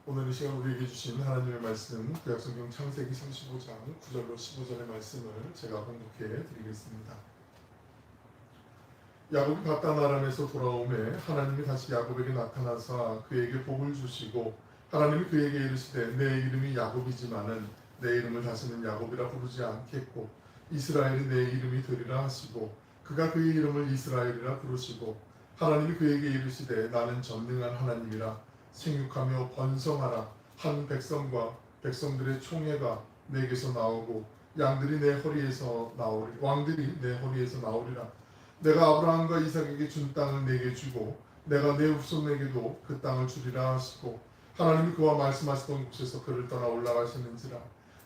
오늘 이 시간 우리에게 주신 하나님의 말씀 구약성경 창세기 35장 9절로 15절의 말씀을 제가 봉독해 드리겠습니다. 야곱이 바단 아람에서 돌아오매 하나님이 다시 야곱에게 나타나사 그에게 복을 주시고 하나님이 그에게 이르시되 내 이름이 야곱이지만은 내 이름을 다시는 야곱이라 부르지 않겠고 이스라엘이 내 이름이 되리라 하시고 그가 그의 이름을 이스라엘이라 부르시고 하나님이 그에게 이르시되 나는 전능한 하나님이라 생육하며 번성하라. 한 백성과 백성들의 총회가 내게서 나오고 양들이 내 허리에서 나오리 왕들이 내 허리에서 나오리라. 내가 아브라함과 이삭에게 준 땅을 내게 주고 내가 내 후손에게도 그 땅을 주리라 하시고 하나님이 그와 말씀하시던 곳에서 그를 떠나 올라가시는지라.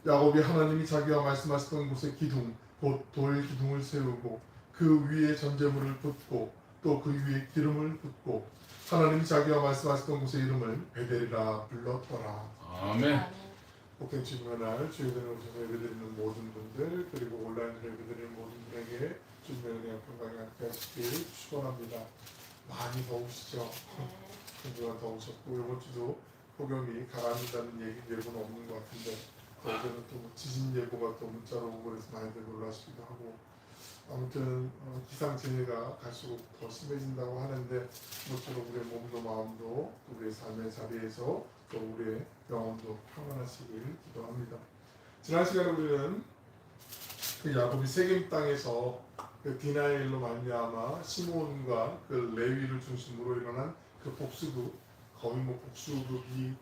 야곱이 하나님이 자기와 말씀하시던 곳에 기둥 곧 돌 기둥을 세우고 그 위에 전제물을 붓고 또 그 위에 기름을 붓고 하나님이 자기와 말씀하셨던 곳의 이름을 베델이라 불렀더라. 아멘. 복된 주님의 주일에 오셔서 예배드리는 모든 분들 그리고 온라인으로 예배드리는 모든 분에게 주님의 은혜와 평강이 함께 하시길 축원합니다. 많이 더우시죠? 한주간 더우셨고 이번 주도 폭염이 가라앉는다는 예보는 없는 것 같은데 어제는 또 지진 예보가 또 문자로 오고 그래서 많이들 놀라시기도 하고 아무튼 기상재해가 갈수록 더 심해진다고 하는데 모쪼록 우리의 몸도 마음도 우리의 삶의 자리에서 또 우리의 영혼도 평안하시길 기도합니다. 지난 시간에 우리는 그 야곱이 세겜 땅에서 그 디나엘로 말미암아 시몬과 그 레위를 중심으로 일어난 그 복수국 거의 뭐 복수국이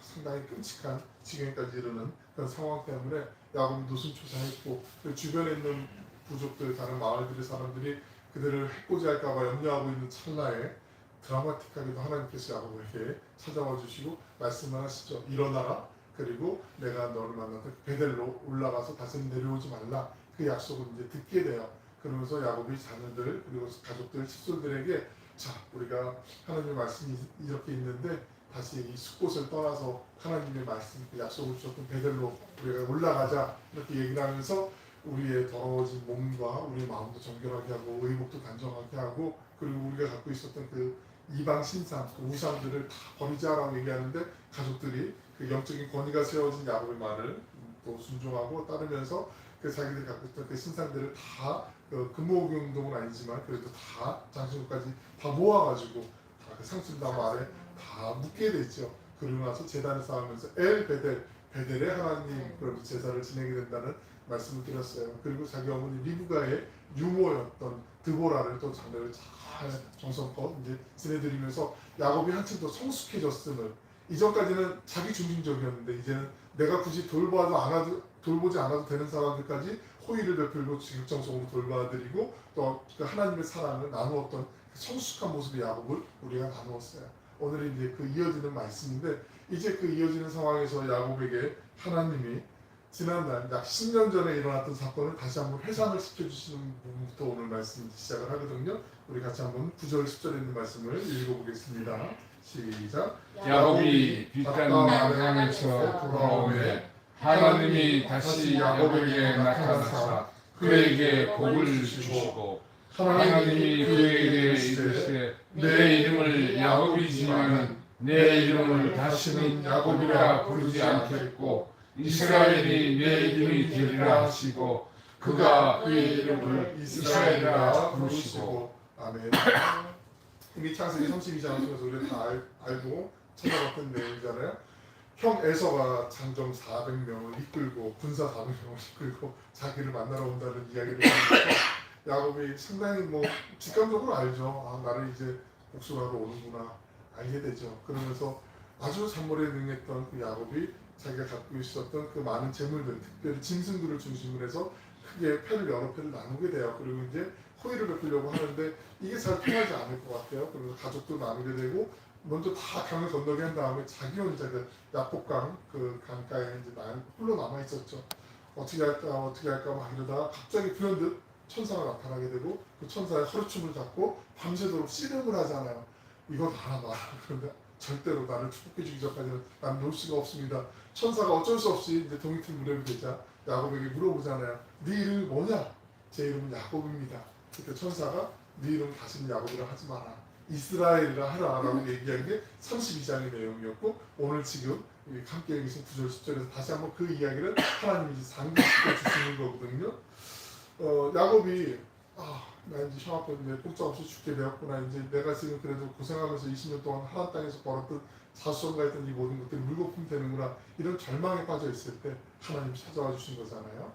상당히 끔찍한 지경까지 이르는 그런 상황 때문에 야곱이 노심초사했고 그 주변에 있는 부족들 다른 마을들의 사람들이 그들을 해코지 할까봐 염려하고 있는 찰나에 드라마틱하게도 하나님께서 야곱에게 찾아와 주시고 말씀을 하시죠. 일어나라. 그리고 내가 너를 만나서 베델로 올라가서 다시는 내려오지 말라. 그 약속을 이제 듣게 돼요. 그러면서 야곱이 자녀들 그리고 가족들 친솔들에게 자 우리가 하나님의 말씀이 이렇게 있는데 다시 이 숲곳을 떠나서 하나님의 말씀 그 약속을 주셨던 베델로 우리가 올라가자 이렇게 얘기를 하면서 우리의 더러워진 몸과 우리의 마음도 정결하게 하고 의복도 단정하게 하고 그리고 우리가 갖고 있었던 그 이방 신상, 그 우상들을 다 버리자라고 얘기하는데 가족들이 그 영적인 권위가 세워진 야곱의 말을 또 순종하고 따르면서 그 자기들이 갖고 있던 그 신상들을 다 금모경동은 아니지만 그래도 다 장신구까지 다 모아가지고 다 그 상순나무 아래 다 묻게 됐죠. 그러고 나서 제단을 쌓으면서 베델의 하나님 그런 제사를 지내게 된다는 말씀을 드렸어요. 그리고 자기 어머니 리브가의 유모였던 드보라를 또 자매를 잘 정성껏 이제 지내드리면서 야곱이 한층 더 성숙해졌음을 이전까지는 자기 중심적이었는데 이제는 내가 굳이 돌보지 않아도 되는 사람들까지 호의를 베풀고 지극정성으로 돌봐드리고 또 그 하나님의 사랑을 나누었던 그 성숙한 모습의 야곱을 우리가 나누었어요. 오늘은 이제 그 이어지는 말씀인데 이제 그 이어지는 상황에서 야곱에게 하나님이 지난날 약 10년 전에 일어났던 사건을 다시 한번 회상을 시켜주시는 부분부터 오늘 말씀 시작을 하거든요. 우리 같이 한번 9절 10절에 있는 말씀을 읽어보겠습니다. 시작. 야곱이 비단 아람에서 돌아오매 하나님이 다시 야곱에게 나타나사 그에게 복을 주시고 하나님이 그에게 이르시되 내 이름을 야곱이지만 내 이름을 다시는 야곱이라 부르지 않겠고 이스라엘이 내 이름이 되리라 하시고 그가 그의 이름을 이스라엘이라 부르시고 아멘. 이게 창세기 32장을 통해서 우리가 다 알고 찾아봤던 내용이잖아요. 형 에서가 장정 400명을 이끌고 군사 400명을 이끌고 자기를 만나러 온다는 이야기를 하면서 야곱이 상당히 뭐 직감적으로 알죠. 아 나를 이제 복수하러 오는구나 알게 되죠. 그러면서 아주 산모에 능했던 그 야곱이 자기가 갖고 있었던 그 많은 재물들, 특별히 짐승들을 중심으로 해서 크게 여러 패를 나누게 돼요. 그리고 이제 호의를 베풀려고 하는데 이게 잘 통하지 않을 것 같아요. 그리고 가족도 나누게 되고 먼저 다 강을 건너게 한 다음에 자기 혼자 그 야복강 그 강가에 이제 홀로 남아 있었죠. 어떻게 할까 막 이러다가 갑자기 불현듯 천사가 나타나게 되고 그 천사의 허리춤을 잡고 밤새도록 씨름을 하잖아요. 이거 알아봐. 그런데 절대로 나를 축복해 주기 전까지는 난 놓을 수가 없습니다. 천사가 어쩔 수 없이 이제 동이틀 무렵이 되자 야곱에게 물어보잖아요. 네 이름이 뭐냐? 제 이름은 야곱입니다. 그때 천사가 네 이름 다시는 야곱이라 하지 마라. 이스라엘이라 하라라고 얘기한 게 32장의 내용이었고 오늘 지금 함께 계신 9절 10절에서 다시 한번 그 이야기를 하나님이 이제 상기시켜 주시는 거거든요. 야곱이 나 이제 형 앞에 내 꼼짝없이 죽게 되었구나. 이제 내가 지금 그래도 고생하면서 20년 동안 하나님 땅에서 벌었던 자수성가 했던 이 모든 것들이 물거품 되는구나. 이런 절망에 빠져 있을 때 하나님 찾아와 주신 거잖아요.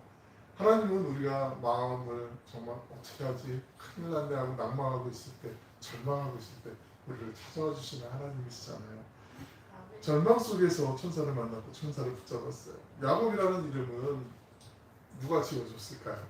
하나님은 우리가 마음을 정말 어떻게 하지? 큰일 났네 하고 낭망하고 있을 때, 절망하고 있을 때 우리를 찾아와 주시는 하나님이시잖아요. 절망 속에서 천사를 만났고 천사를 붙잡았어요. 야곱이라는 이름은 누가 지어줬을까요?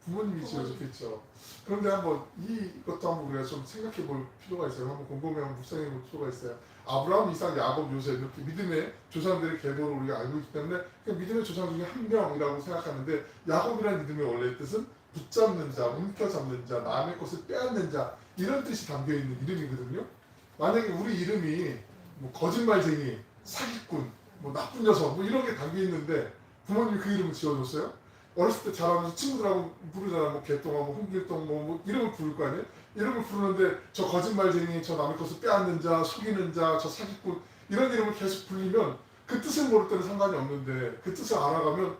부모님이 지어줬겠죠. 그런데 한번 이것도 한번 우리가 좀 생각해 볼 필요가 있어요. 한번 곰곰이 한번 묵상해 볼 필요가 있어요. 아브라함, 이삭, 야곱, 요셉 이렇게 믿음의 조상들의 계보를 우리가 알고 있기 때문에 그냥 믿음의 조상 중에 한 명이라고 생각하는데 야곱이라는 이름의 원래 뜻은 붙잡는 자, 움켜잡는 자, 남의 것을 빼앗는 자 이런 뜻이 담겨 있는 이름이거든요. 만약에 우리 이름이 뭐 거짓말쟁이, 사기꾼, 뭐 나쁜 녀석 뭐 이런 게 담겨 있는데 부모님이 그 이름을 지어줬어요? 어렸을 때 자라면서 친구들하고 부르잖아. 뭐 개똥아, 뭐 홍길동, 뭐 이름을 부를 거 아니에요? 이름을 부르는데 저 거짓말쟁이, 저 남의 것을 빼앗는 자, 속이는 자, 저 사기꾼 이런 이름을 계속 불리면 그 뜻을 모를 때는 상관이 없는데 그 뜻을 알아가면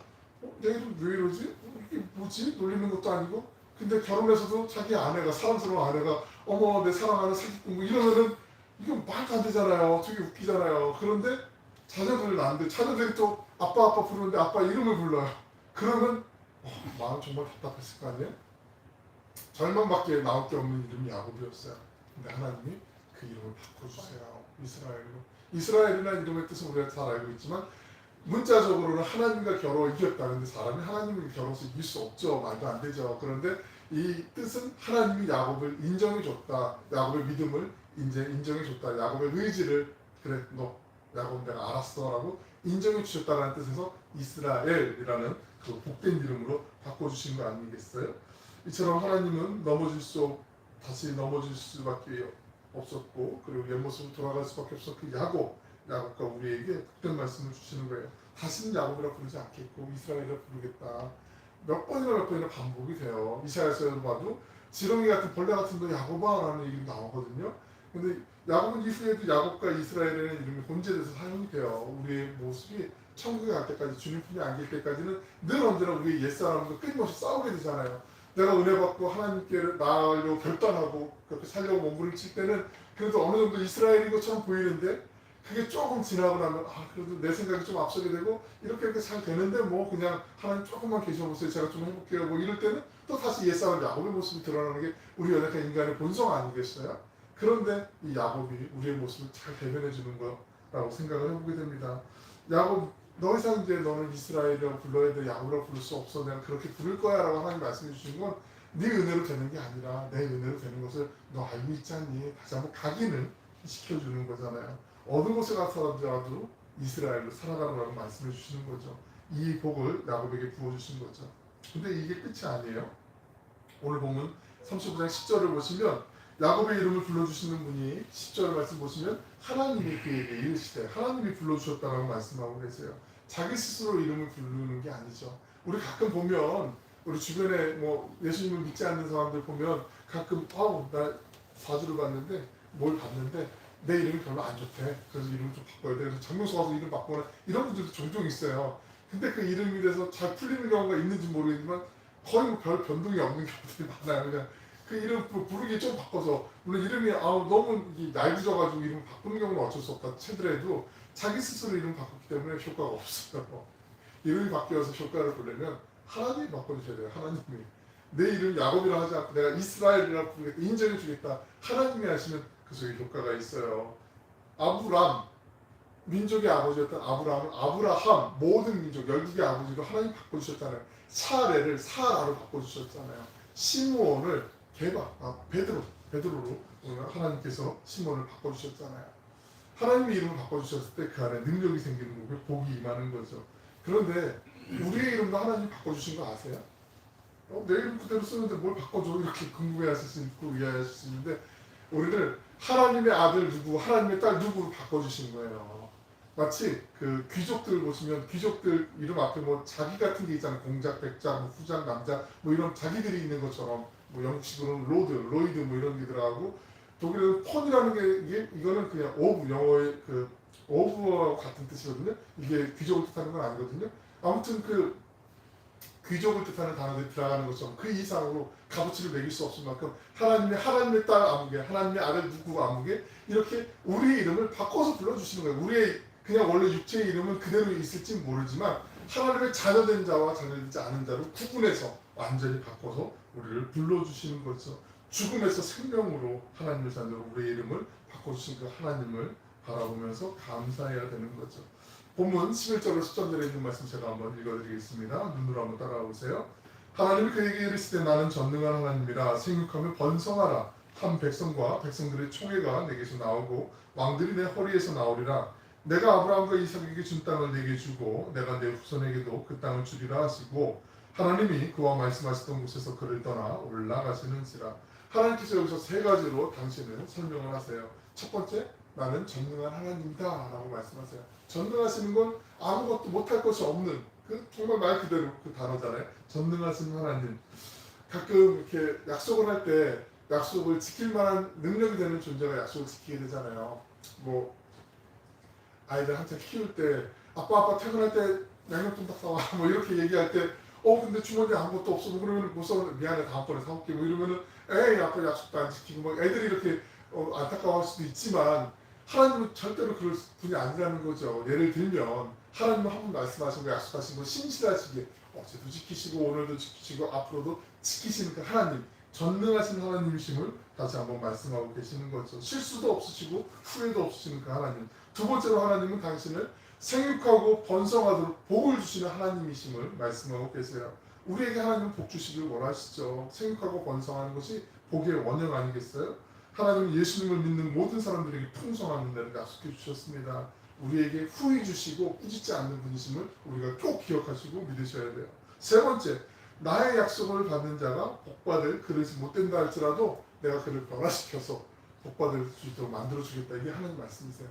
내 이름 왜 이러지? 이게 뭐지? 놀리는 것도 아니고 근데 결혼해서도 자기 아내가 사랑스러운 아내가 어머 내 사랑하는 사기꾼 뭐 이러면은 이건 말도 안 되잖아요. 되게 웃기잖아요. 그런데 자녀들 낳는데 자녀들이 또 아빠 부르는데 아빠 이름을 불러요. 그러면 마음 정말 답답했을 거 아니에요? 절망밖에 나올 게 없는 이름이 야곱이었어요. 근데 하나님이 그 이름을 바꿔주세요. 이스라엘로. 이스라엘이라는 이름의 뜻은 우리가 잘 알고 있지만 문자적으로는 하나님과 겨뤄 이겼다. 근데 사람이 하나님을 겨뤄서 이길 수 없죠. 말도 안 되죠. 그런데 이 뜻은 하나님이 야곱을 인정해줬다. 야곱의 믿음을 인정해줬다. 야곱의 의지를 그래 너 야곱 내가 알았어 라고 인정해 주셨다는 뜻에서 이스라엘이라는 그 복된 이름으로 바꿔주신 거 아니겠어요? 이처럼 하나님은 다시 넘어질 수밖에 없었고 그리고 옛 모습으로 돌아갈 수밖에 없었던 그 야곱과 우리에게 복된 말씀을 주시는 거예요. 다시는 야곱이라 부르지 않겠고 이스라엘이라 부르겠다. 몇 번이나 반복이 돼요. 이사야서에도 봐도 지렁이 같은 벌레 같은 거 야곱아라는 이름이 나오거든요. 근데 야곱은 이후에도 야곱과 이스라엘이라는 이름이 혼재돼서 사용이 돼요. 우리의 모습이 천국에 갈 때까지 주님 품에 안길 때까지는 늘 언제나 우리의 옛사람과 끊임없이 싸우게 되잖아요. 내가 은혜 받고 하나님께 나아가려고 결단하고 그렇게 살려고 몸부림칠 때는 그래도 어느 정도 이스라엘인 것처럼 보이는데 그게 조금 지나고 나면 그래도 내 생각이 좀 앞서게 되고 이렇게 잘 되는데 뭐 그냥 하나님 조금만 계셔보세요. 제가 좀 해볼게요. 뭐 이럴 때는 또 다시 옛사람 야곱의 모습이 드러나는 게 우리 연약한 인간의 본성 아니겠어요? 그런데 이 야곱이 우리의 모습을 잘 대변해 주는 거라고 생각을 해보게 됩니다. 야곱 더 이상 이제 너는 이스라엘이라고 불러야 돼. 야곱이라고 부를 수 없어. 내가 그렇게 부를 거야 라고 하나님 말씀해 주신 건 네 은혜로 되는 게 아니라 내 은혜로 되는 것을 너 알고 있지 않니? 다시 한번 각인을 시켜주는 거잖아요. 어느 곳에 가서라도 이스라엘로 살아가라고 말씀해 주시는 거죠. 이 복을 야곱에게 부어주신 거죠. 근데 이게 끝이 아니에요. 오늘 보면 35장 10절을 보시면 야곱의 이름을 불러주시는 분이 10절 말씀 보시면 하나님이 그에게 이르시되 하나님이 불러주셨다라고 말씀하고 계세요. 자기 스스로 이름을 부르는 게 아니죠. 우리 가끔 보면 우리 주변에 뭐 예수님을 믿지 않는 사람들 보면 가끔 나 사주를 봤는데 뭘 봤는데 내 이름이 별로 안 좋대. 그래서 이름을 좀 바꿔야 돼. 그래서 장명소 가서 이름 바꾸거나 이런 분들도 종종 있어요. 근데 그 이름이 돼서 잘 풀리는 경우가 있는지 모르겠지만 거의 뭐 별 변동이 없는 경우들이 많아요. 그냥 그 이름 부르기 좀 바꿔서 물론 이름이 너무 낡아져가지고 이름 바꾸는 경우는 어쩔 수 없다 치더라도 자기 스스로 이름 바꿨기 때문에 효과가 없어요. 이름이 바뀌어서 효과를 보려면 하나님이 바꿔주셔야 돼요. 하나님이 내 이름 야곱이라 하지 않고 내가 이스라엘이라 부르겠다 인정해 주겠다 하나님이 하시면 그 속에 효과가 있어요. 아브람 민족의 아버지였던 아브라함을 아브라함 모든 민족 열국의 아버지로 하나님 바꿔주셨잖아요. 사레를 사라로 바꿔주셨잖아요. 시므온을 베드로로 하나님께서 시몬을 바꿔주셨잖아요. 하나님의 이름을 바꿔주셨을 때 그 안에 능력이 생기는 거고 복이 임하는 거죠. 그런데 우리의 이름도 하나님이 바꿔주신 거 아세요? 내 이름 그대로 쓰는데 뭘 바꿔줘 이렇게 궁금해하실 수 있고 의아해하실 수 있는데 우리를 하나님의 아들 누구 하나님의 딸 누구로 바꿔주신 거예요. 마치 그 귀족들 보시면 귀족들 이름 앞에 뭐 자기 같은 게 있잖아요. 공작, 백작, 뭐 후작, 남작 뭐 이런 자기들이 있는 것처럼 뭐 영국식으로는 로이드 뭐 이런 게 들어가고 독일어는 폰이라는 게 이거는 그냥 오브 영어의 그 오브와 같은 뜻이거든요. 이게 귀족을 뜻하는 건 아니거든요. 아무튼 그 귀족을 뜻하는 단어들이 들어가는 것처럼 그 이상으로 값어치를 매길 수 없을 만큼 하나님의 딸 아무개, 하나님의 아들 누구 아무개 이렇게 우리의 이름을 바꿔서 불러주시는 거예요. 우리의 그냥 원래 육체의 이름은 그대로 있을지 모르지만 하나님의 자녀된 자와 자녀되지 않은 자로 구분해서 완전히 바꿔서 우리를 불러주시는 거죠. 죽음에서 생명으로 하나님의 자녀로 우리의 이름을 바꿔주신 그 하나님을 바라보면서 감사해야 되는 거죠. 본문 11절로 10절에 있는 말씀 제가 한번 읽어드리겠습니다. 눈으로 한번 따라오세요. 하나님이 그에게 이르시되 나는 전능한 하나님이라 생육하며 번성하라. 한 백성과 백성들의 총회가 내게서 나오고 왕들이 내 허리에서 나오리라. 내가 아브라함과 이삭에게 준 땅을 내게 주고 내가 내 후손에게도 그 땅을 주리라 하시고 하나님이 그와 말씀하셨던 곳에서 그를 떠나 올라가시는지라. 하나님께서 여기서 세 가지로 당신을 설명을 하세요. 첫 번째, 나는 전능한 하나님이다 라고 말씀하세요. 전능하시는 건 아무것도 못할 것이 없는 그 정말 말 그대로 그 단어잖아요. 전능하신 하나님. 가끔 이렇게 약속을 할 때 약속을 지킬 만한 능력이 되는 존재가 약속을 지키게 되잖아요. 뭐 아이들 한참 키울 때 아빠 퇴근할 때 양념 좀 딱 사와 뭐 이렇게 얘기할 때 근데 주머니에 아무것도 없어 뭐 그러면 우선 미안해 다음번에 사올게 뭐 이러면은 에이 아빠 약속도 안 지키고 뭐 애들이 이렇게 안타까워할 수도 있지만 하나님은 절대로 그럴 분이 아니라는 거죠. 예를 들면 하나님은 한 번 말씀하신 거 약속하신 거 신실하시게 어제도 지키시고 오늘도 지키시고 앞으로도 지키시는 그 하나님 전능하신 하나님이심을 다시 한번 말씀하고 계시는 거죠. 실수도 없으시고 후회도 없으시는 그 하나님. 두 번째로 하나님은 당신을 생육하고 번성하도록 복을 주시는 하나님이심을 말씀하고 계세요. 우리에게 하나님은 복 주시길 원하시죠. 생육하고 번성하는 것이 복의 원형 아니겠어요? 하나님은 예수님을 믿는 모든 사람들에게 풍성한 은혜를 약속해 주셨습니다. 우리에게 후히 주시고 꾸짖지 않는 분이심을 우리가 꼭 기억하시고 믿으셔야 돼요. 세 번째, 나의 약속을 받는 자가 복받을 그릇이 못된다 할지라도 내가 그를 변화시켜서 복받을 수 있도록 만들어주겠다. 이게 하나님 말씀이세요.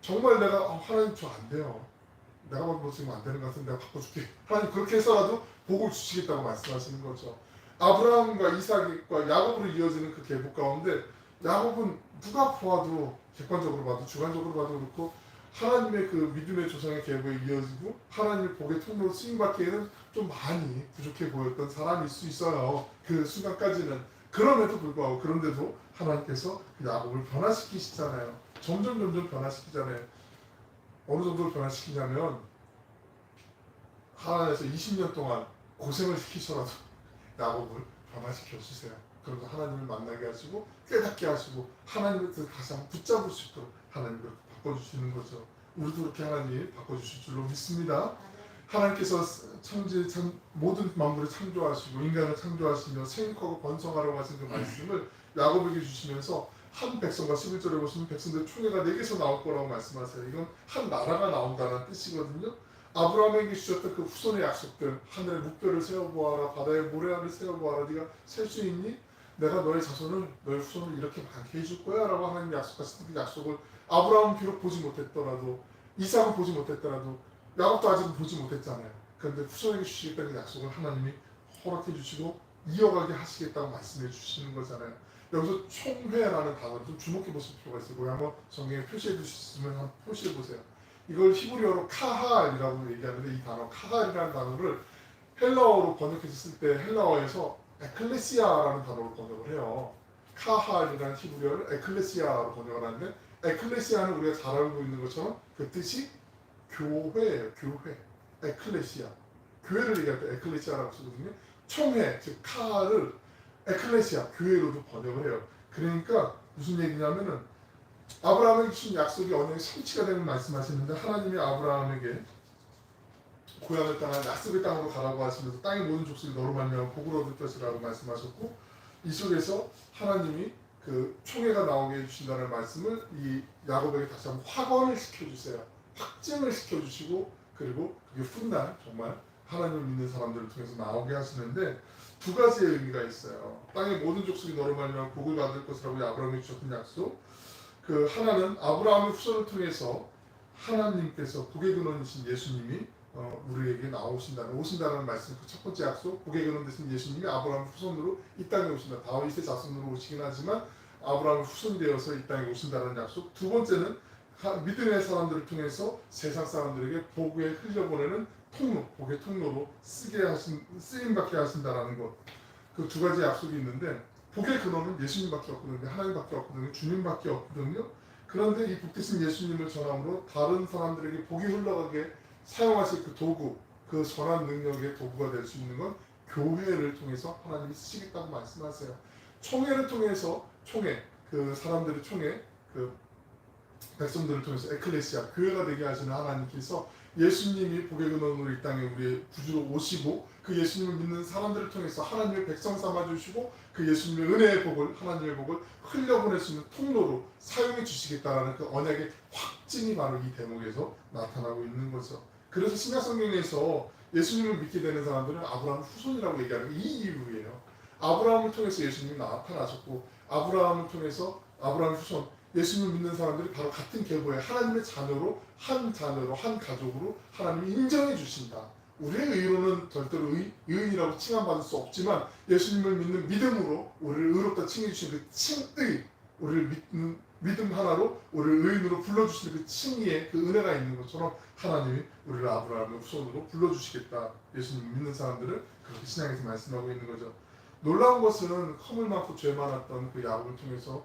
정말 내가 하나님 저 안 돼요. 내가 뭐 지금 안 되는 것 같은데 내가 바꿔줄게. 하나님 그렇게 해서라도 복을 주시겠다고 말씀하시는 거죠. 아브라함과 이삭과 야곱으로 이어지는 그 계보 가운데 야곱은 누가 보아도 객관적으로 봐도 주관적으로 봐도 그렇고 하나님의 그 믿음의 조상의 계보에 이어지고 하나님의 복의 통로로 쓰임받기에는 좀 많이 부족해 보였던 사람일 수 있어요. 그 순간까지는. 그럼에도 불구하고 그런데도 하나님께서 야곱을 변화시키시잖아요. 점점 변화시키잖아요. 어느 정도로 변화시키냐면 하나님께서 20년 동안 고생을 시키셔라도 야곱을 변화시켜 주세요. 그러면서 하나님을 만나게 하시고 깨닫게 하시고 하나님을 다시 한번 붙잡을 수 있도록 하나님을 바꿔주시는 거죠. 우리도 그렇게 하나님이 바꿔주실 줄로 믿습니다. 하나님께서 모든 만물을 창조하시고 인간을 창조하시며 생육하고 번성하라고 하신 그 말씀을 야곱에게 주시면서 한 백성과 11절에 보시면 백성들 총회가 내게서 나올 거라고 말씀하세요. 이건 한 나라가 나온다는 뜻이거든요. 아브라함에게 주셨던 그 후손의 약속들, 하늘의 묵별을 세워보아라, 바다의 모래알을 세워보아라, 네가 셀 수 있니? 내가 너의 자손을, 너의 후손을 이렇게 많게 해줄 거야 라고 하나님이 약속하신 그 약속을 아브라함은 비록 보지 못했더라도 이삭은 보지 못했더라도 야곱도 아직은 보지 못했잖아요. 그런데 후손에게 주시겠다는 약속을 하나님이 허락해 주시고 이어가게 하시겠다고 말씀해 주시는 거잖아요. 여기서 총회라는 단어를 좀 주목해 보실 필요가 있어요. 거기 한번 성경에 표시해 주시면 한번 표시해 보세요. 이걸 히브리어로 카할이라고 얘기하는데 이 단어 카할이라는 단어를 헬라어로 번역했을 때 헬라어에서 에클레시아라는 단어로 번역을 해요. 카할이라는 히브리어를 에클레시아로 번역을 하는데 에클레시아는 우리가 잘 알고 있는 것처럼 그 뜻이 교회예요. 교회. 에클레시아. 교회를 얘기할 때 에클레시아라고 쓰거든요. 총회, 즉 카할을 에클레시아, 교회로도 번역을 해요. 그러니까 무슨 얘기냐면은 아브라함에게 주신 약속이 언약의 성취가 되는 말씀하시는데 하나님이 아브라함에게 고향을 떠나 약속의 땅으로 가라고 하시면서 땅의 모든 족속이 너로 말미암아 복을 얻을 것이라고 말씀하셨고 이 속에서 하나님이 그 총회가 나오게 해주신다는 말씀을 이 야곱에게 다시 한번 확언을 시켜주세요. 확증을 시켜주시고 그리고 그게 훗날 정말 하나님을 믿는 사람들을 통해서 나오게 하시는데 두 가지의 의미가 있어요. 땅의 모든 족속이 너로 말미암아 복을 받을 것이라고 아브라함에게 주셨던 약속. 그 하나는 아브라함의 후손을 통해서 하나님께서 복의 근원이신 예수님이 우리에게 오신다는 말씀. 그 첫 번째 약속, 복의 근원 되신 예수님이 아브라함 후손으로 이 땅에 오신다. 다윗의 자손으로 오시긴 하지만 아브라함의 후손이 되어서 이 땅에 오신다는 약속. 두 번째는 믿음의 사람들을 통해서 세상 사람들에게 복에 흘려보내는 통로, 복의 통로로 쓰임받게 하신다라는 것. 그 두 가지 약속이 있는데 복의 근원은 예수님밖에 없거든요. 하나님밖에 없거든요. 주님밖에 없거든요. 그런데 이 복되신 예수님을 전함으로 다른 사람들에게 복이 흘러가게 사용하실 그 도구, 그 선한 능력의 도구가 될 수 있는 건 교회를 통해서 하나님이 쓰시겠다고 말씀하세요. 총회를 통해서 그 사람들의 그 백성들을 통해서 에클레시아, 교회가 되게 하시는 하나님께서 예수님이 복의 근원으로 이 땅에 우리의 구주로 오시고 그 예수님을 믿는 사람들을 통해서 하나님의 백성 삼아주시고 그 예수님의 은혜의 복을, 하나님의 복을 흘려보낼 수 있는 통로로 사용해 주시겠다라는 그 언약의 확증이 바로 이 대목에서 나타나고 있는 거죠. 그래서 신약성경에서 예수님을 믿게 되는 사람들은 아브라함 후손이라고 얘기하는 이 이유예요. 아브라함을 통해서 예수님이 나타나셨고 아브라함을 통해서 아브라함 후손, 예수님을 믿는 사람들이 바로 같은 계보에 하나님의 자녀로 한 가족으로 하나님이 인정해 주신다. 우리의 의로는 절대로 의인이라고 칭함받을 수 없지만 예수님을 믿는 믿음으로 우리를 의롭다 칭해 주신 그 칭의, 우리를 믿는 믿음 하나로 우리를 의인으로 불러주시는 그 칭의에 그 은혜가 있는 것처럼 하나님이 우리를 아브라함의 후손으로 불러주시겠다. 예수님 믿는 사람들은 그렇게 신약에서 말씀하고 있는 거죠. 놀라운 것은 허물 많고 죄 많았던 그 야곱을 통해서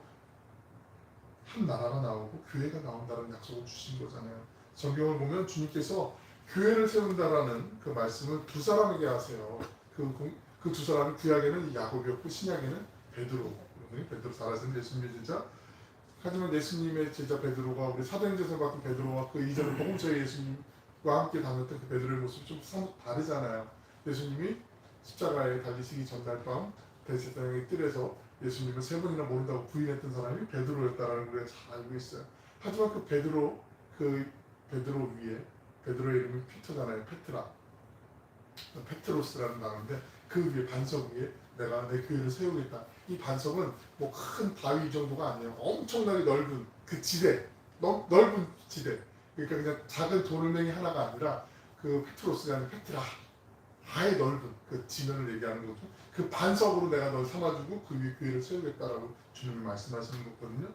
한 나라가 나오고 교회가 나온다는 약속을 주신 거잖아요. 성경을 보면 주님께서 교회를 세운다라는 그 말씀을 두 사람에게 하세요. 그 두 사람이 구약에는 야곱이었고 신약에는 베드로. 베드로 잘 아시는 예수님의 제자. 하지만 예수님의 제자 베드로가 우리 사도행전에서 봤던 베드로와 그 이전에 복음서의 예수님과 함께 다녔던 그 베드로의 모습이 좀 사뭇 다르잖아요. 예수님이 십자가에 달리시기 전날 밤 베세다의 뜰에서 예수님을 세 번이나 모른다고 부인했던 사람이 베드로였다라는 걸 잘 알고 있어요. 하지만 그 베드로 위에 베드로의 이름이 피터잖아요. 페트로스라는 단어인데 그 위에 반석 위에 내가 내 교회를 세우겠다. 이 반석은 뭐 큰 바위 정도가 아니에요. 엄청나게 넓은 그 지대, 넓은 지대. 그러니까 그냥 작은 돌멩이 하나가 아니라 그 페트로스가 아니라 페트라. 아예 넓은 그 지면을 얘기하는 거죠. 그 반석으로 내가 널 삼아주고 그 위에 교회를 세우겠다라고 주님이 말씀하시는 거거든요.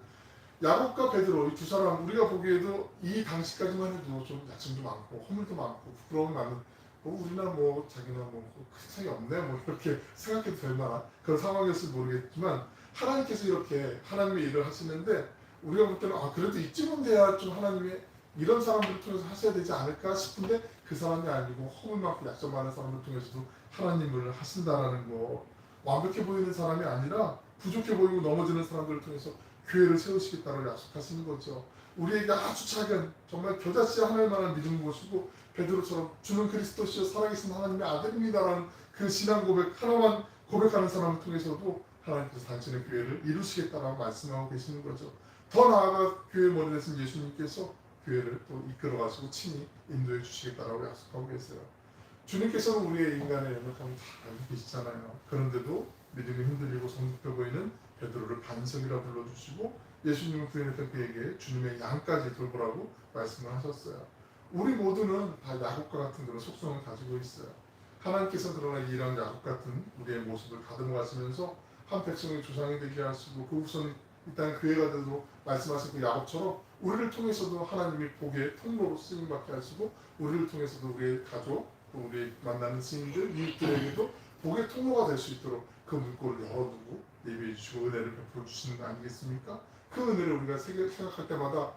야곱과 베드로 이 두 사람 우리가 보기에도 이 당시까지만 해도 좀 야심도 많고 허물도 많고 부끄러움이 많은 우리나 뭐 자기나 뭐큰 차이 없네 뭐 이렇게 생각해도 될 만한 그런 상황이었을 모르겠지만 하나님께서 이렇게 하나님의 일을 하시는데 우리가 볼 때는 그래도 이쯤은 돼야 좀 하나님의 이런 사람들을 통해서 하셔야 되지 않을까 싶은데 그 사람이 아니고 허물 많고 약점 많은 사람을 통해서도 하나님을 하신다라는 거. 완벽해 보이는 사람이 아니라 부족해 보이고 넘어지는 사람들을 통해서 교회를 세우시겠다고 약속하시는 거죠. 우리에게 아주 작은 정말 겨자씨 하나일 만한 믿음을 보시고 베드로처럼 주는 그리스도시여 살아계신 하나님의 아들입니다라는 그 신앙 고백 하나만 고백하는 사람을 통해서도 하나님께서 당신의 교회를 이루시겠다라고 말씀하고 계시는 거죠. 더 나아가 교회 머리 되신 예수님께서 교회를 또 이끌어 가시고 친히 인도해 주시겠다라고 약속하고 계세요. 주님께서는 우리의 인간의 연약함을 다 알고 계시잖아요. 그런데도 믿음이 흔들리고 성급해 보이는 베드로를 반석이라 불러주시고 예수님을 부인했던 그에게 주님의 양까지 돌보라고 말씀을 하셨어요. 우리 모두는 다 야곱과 같은 그런 속성을 가지고 있어요. 하나님께서 그러나 이런 야곱 같은 우리의 모습을 가듬어 가시면서 한 백성의 조상이 되게 하시고 그 후손이 이 땅에 교회가 되도록 말씀하신 그 야곱처럼 우리를 통해서도 하나님이 복의 통로로 쓰임받게 하시고 우리를 통해서도 우리의 가족 또 우리 만나는 스님들 이웃들에게도 복의 통로가 될 수 있도록 그 문고를 열어두고 예비해 주시고 은혜를 베풀어 주시는 거 아니겠습니까? 그 은혜를 우리가 생각할 때마다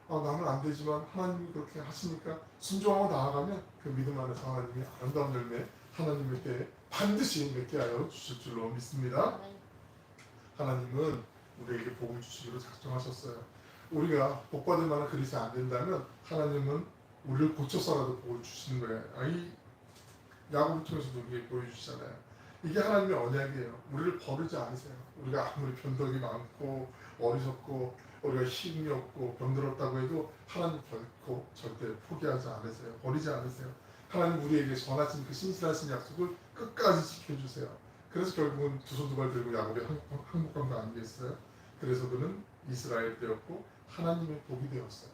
나는 안 되지만 하나님이 그렇게 하시니까 순종하고 나아가면 그 믿음 안에서 하나님이 아름다운 열매 하나님의 때에 반드시 맺게 하여 주실 줄로 믿습니다. 하나님은 우리에게 복을 주시기로 작정하셨어요. 우리가 복받을 만한 그릇이 안 된다면 하나님은 우리를 고쳐서라도 복을 주시는 거예요. 이 야곱을 통해서도 우리에게 보여주시잖아요. 이게 하나님의 언약이에요. 우리를 버리지 않으세요. 우리가 아무리 변덕이 많고 어리석고 우리가 힘이 없고 병들었다고 해도 하나님 결코 절대 포기하지 않으세요. 버리지 않으세요. 하나님 우리에게 전하신 그 신실하신 약속을 끝까지 지켜주세요. 그래서 결국은 두 손 두 발 들고 야곱이 항복한 거 아니겠어요? 그래서 그는 이스라엘 되었고 하나님의 복이 되었어요.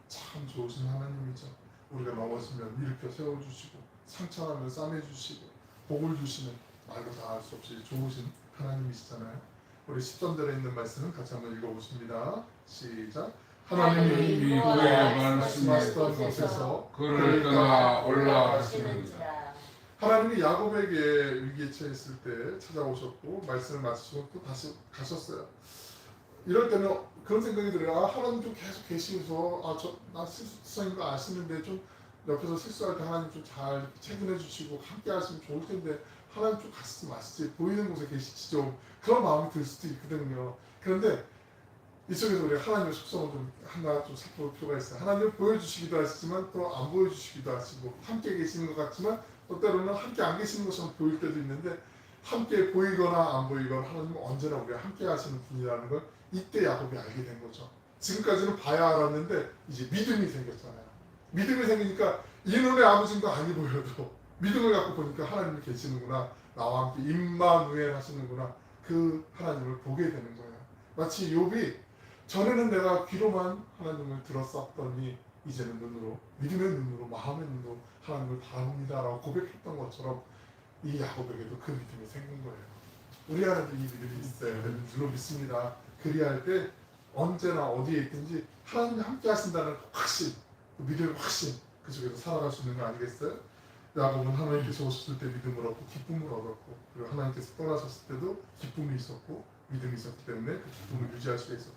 참 좋으신 하나님이죠. 우리가 넘어지면 일으켜 세워주시고 상처나면 싸매주시고 복을 주시는 말로 다 할 수 없이 좋으신 하나님이시잖아요. 우리 10절에 있는 말씀은 같이 한번 읽어보십니다. 시작. 하나님이 하나님이 그의 말씀하시던 곳에서 그를 떠나 올라가시는지라. 하나님이 야곱에게 위기에 처했을 때 찾아오셨고 말씀을 마치시고 또 다시 가셨어요. 이럴 때는 그런 생각이 들어요. 아, 하나님 좀 계속 계시면서 나 실수성인 거 아시는데 좀 옆에서 실수할 때 하나님 좀 잘 체근해 주시고 함께 하시면 좋을 텐데 하나님 좀 가시지 마시지, 보이는 곳에 계시지, 좀 그런 마음이 들 수도 있거든요. 그런데 이쪽에서 우리가 하나님의 속성을 좀 하나 좀 살펴볼 필요가 있어요. 하나님을 보여주시기도 하시지만 또 안 보여주시기도 하시고, 함께 계시는 것 같지만 또 때로는 함께 안 계시는 것처럼 보일 때도 있는데, 함께 보이거나 안 보이거나 하나님은 언제나 우리가 함께 하시는 분이라는 걸 이때 야곱이 알게 된 거죠. 지금까지는 봐야 알았는데 이제 믿음이 생겼잖아요. 믿음이 생기니까 이 눈에 아무 증거 아니 보여도 믿음을 갖고 보니까 하나님이 계시는구나, 나와 함께 임마누엘 하시는구나, 그 하나님을 보게 되는 거예요. 마치 욥이 전에는 내가 귀로만 하나님을 들었었더니 이제는 눈으로, 믿음의 눈으로, 마음의 눈으로 하나님을 바라봅니다라고 고백했던 것처럼 이 야곱에게도 그 믿음이 생긴 거예요. 우리 안에도 이 믿음이 있어요. 저는 주로 믿습니다. 그리할 때 언제나 어디에 있든지 하나님이 함께 하신다는 확신, 그 믿음의 확신, 그 속에서 살아갈 수 있는 거 아니겠어요? 야곱은 하나님께서 오셨을 때 믿음을 얻고 기쁨을 얻었고, 그리고 하나님께서 떠나셨을 때도 기쁨이 있었고 믿음이 있었기 때문에 그 기쁨을 유지할 수가 있었죠.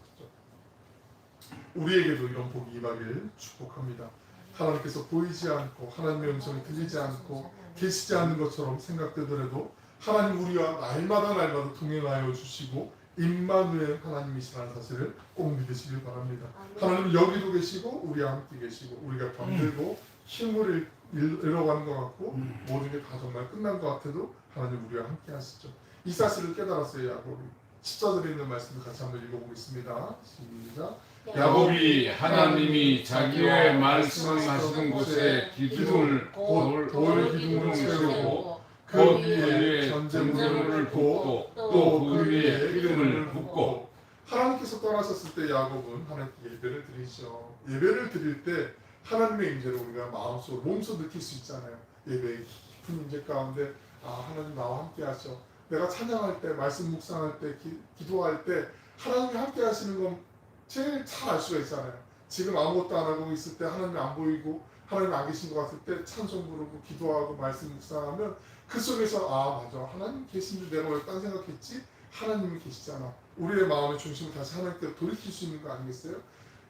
우리에게도 이런 복이 임하길 축복합니다. 하나님께서 보이지 않고 하나님의 음성이 들리지 않고 계시지 않는 것처럼 생각되더라도 하나님 우리와 날마다 동행하여 주시고 임마누엘 하나님이시라는 사실을 꼭 믿으시길 바랍니다. 하나님은 여기도 계시고 우리와 함께 계시고, 우리가 병들고 힘을 잃어가는 것 같고 모든 게 다 정말 끝난 것 같아도 하나님 우리와 함께 하시죠. 이 사실을 깨달았어요, 야곱이. 10절에 있는 말씀을 같이 한번 읽어보겠습니다. 시작. 야곱이 하나님이 자기와 말씀하시는 곳에 기둥을 돌 기둥을 세우고 그 위에 전제물을 붓고 또 그 위에 기름을 붓고. 하나님께서 떠나셨을 때 야곱은 하나님께 예배를 드리죠. 예배를 드릴 때 하나님의 임재를 우리가 마음속으로 몸소 느낄 수 있잖아요. 예배의 깊은 임재 가운데 하나님 나와 함께 하셔. 내가 찬양할 때, 말씀 묵상할 때, 기도할 때 하나님이 함께 하시는 건 제일 잘 알 수가 있잖아요. 지금 아무것도 안 하고 있을 때, 하나님이 안 보이고 하나님이 안 계신 것 같을 때 찬송 부르고 기도하고 말씀 묵상하면 그 속에서 맞아, 하나님 계신데 내가 왜 딴 생각했지? 하나님이 계시잖아. 우리의 마음의 중심을 다시 하나님께 돌이킬 수 있는 거 아니겠어요?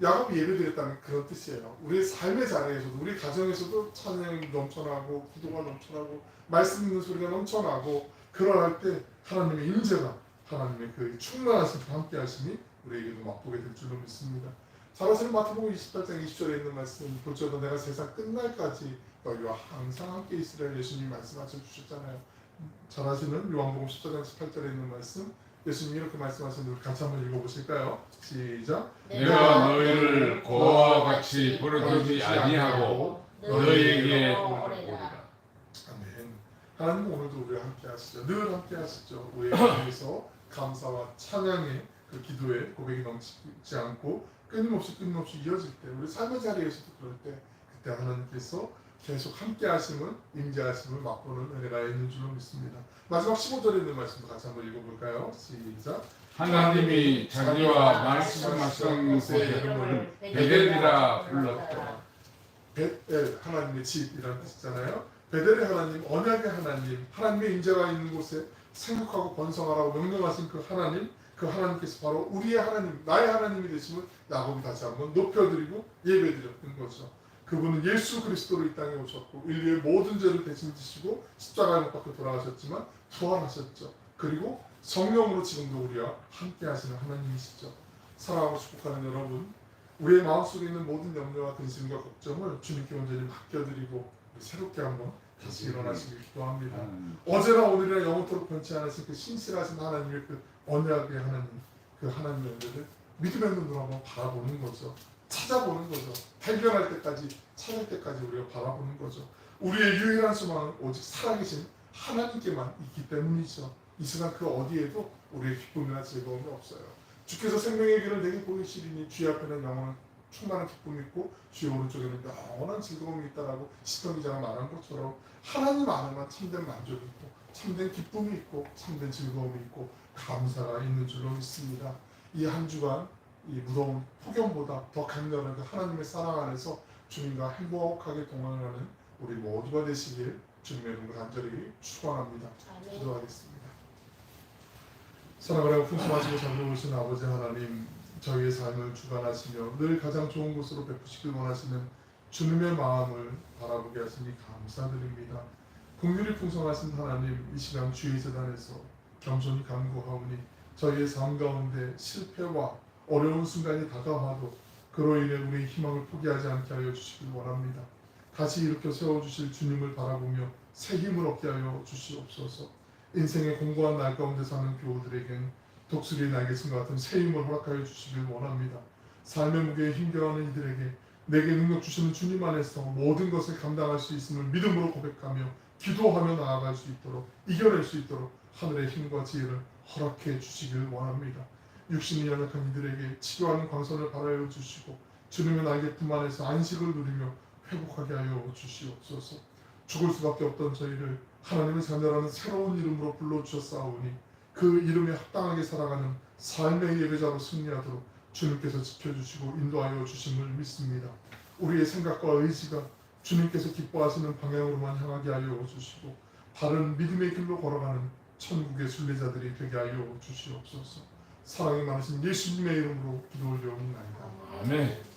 야곱이 예배드렸다는 그런 뜻이에요. 우리의 삶의 자리에서도, 우리 가정에서도 찬양이 넘쳐나고 기도가 넘쳐나고 말씀 있는 소리가 넘쳐나고, 그러할 때 하나님의 임재가, 하나님의 그 충만하신 함께 하심이 우리에게도 맛보게 될 줄로 믿습니다. 잘 아시는 마태복음 28장 20절에 있는 말씀, 볼지어다 내가 세상 끝날까지 너희와 항상 함께 있으라 예수님이 말씀하셔 주셨잖아요. 잘 아시는 요한복음 14장 18절에 있는 말씀, 예수님이 이렇게 말씀하신 걸 같이 한번 읽어보실까요? 시작. 내가 너희를 고아와 같이 버려두지 아니하고 너희에게 오리라. 아멘. 하나님 오늘도 우리와 함께 하시죠. 늘 함께 하시죠. 우리의 마음에서 감사와 찬양의 그 기도의 고백이 넘치지 않고 끊임없이 이어질 때, 우리 삶의 자리에서도 그럴 때, 그때 하나님께서 계속 함께 하심을, 임재하심을 맛보는 은혜가 있는 줄로 믿습니다. 마지막 15절에 있는 말씀도 같이 한번 읽어볼까요? 시작. 하나님이 자기와 말씀하시던 곳의 이름을 베델이라 불렀더라. 베델, 하나님의 집이라는 뜻이잖아요. 베델의 하나님, 언약의 하나님, 하나님의 임재가 있는 곳에 생육하고 번성하라고 명령하신 그 하나님, 그 하나님께서 바로 우리의 하나님, 나의 하나님이 되심을 야곱이 다시 한번 높여드리고 예배드렸던 거죠. 그분은 예수 그리스도로 이 땅에 오셨고 인류의 모든 죄를 대신 지시고 십자가에 못 박혀 돌아가셨지만 부활하셨죠. 그리고 성령으로 지금도 우리와 함께 하시는 하나님이시죠. 사랑하고 축복하는 여러분, 우리의 마음속에 있는 모든 염려와 근심과 걱정을 주님께 온전히 맡겨드리고 새롭게 한번 다시 일어나시길 기도합니다. 어제나 오늘이나 영원토록 변치 않으신 그 신실하신 하나님의 그 언약의 하나님, 그 하나님의 은혜를 믿음의 눈으로 한번 바라보는 거죠. 찾아보는 거죠. 발견할 때까지, 찾을 때까지 우리가 바라보는 거죠. 우리의 유일한 소망은 오직 살아계신 하나님께만 있기 때문이죠. 이 세상 그 어디에도 우리의 기쁨이나 즐거움이 없어요. 주께서 생명의 길을 내게 보이시리니 주의 앞에는 영원한 충만한 기쁨이 있고 주의 오른쪽에는 영원한 즐거움이 있다라고 시편 기자가 말한 것처럼 하나님 안에만 참된 만족이 있고 참된 기쁨이 있고 참된 즐거움이 있고 감사가 있는 줄로 믿습니다. 이 한 주간 이 무더운 폭염보다 더 강렬한 그 하나님의 사랑 안에서 주님과 행복하게 동행하는 우리 모두가 되시길 주님의 이름으로 간절히 축원합니다. 기도하겠습니다. 사랑하고 풍성하시고 자비로우신 아버지 하나님, 저희의 삶을 주관하시며 늘 가장 좋은 곳으로 베푸시길 원하시는 주님의 마음을 바라보게 하시니 감사드립니다. 긍휼이 풍성하신 하나님, 이 시간 주의 재단에서 겸손히 간구하오니 저희의 삶 가운데 실패와 어려운 순간이 다가와도 그로 인해 우리의 희망을 포기하지 않게 하여 주시길 원합니다. 다시 일으켜 세워주실 주님을 바라보며 새 힘을 얻게 하여 주시옵소서. 인생의 공고한 날 가운데 사는 교우들에겐 독수리 날개슴과 같은 새 힘을 허락하여 주시길 원합니다. 삶의 무게에 힘겨워하는 이들에게 내게 능력 주시는 주님 안에서 모든 것을 감당할 수 있음을 믿음으로 고백하며 기도하며 나아갈 수 있도록, 이겨낼 수 있도록 하늘의 힘과 지혜를 허락해 주시길 원합니다. 육신이 연약한 이들에게 치료하는 광선을 발하여 주시고 주님의 날개품 안에서 안식을 누리며 회복하게 하여 주시옵소서. 죽을 수밖에 없던 저희를 하나님의 자녀라는 새로운 이름으로 불러주셨사오니 그 이름에 합당하게 살아가는 삶의 예배자로 승리하도록 주님께서 지켜주시고 인도하여 주심을 믿습니다. 우리의 생각과 의지가 주님께서 기뻐하시는 방향으로만 향하게 하여 주시고 바른 믿음의 길로 걸어가는 천국의 순례자들이 되게 하여 주시옵소서. 사랑이 많으신 예수님의 이름으로 기도 올려옵나이다. 아멘.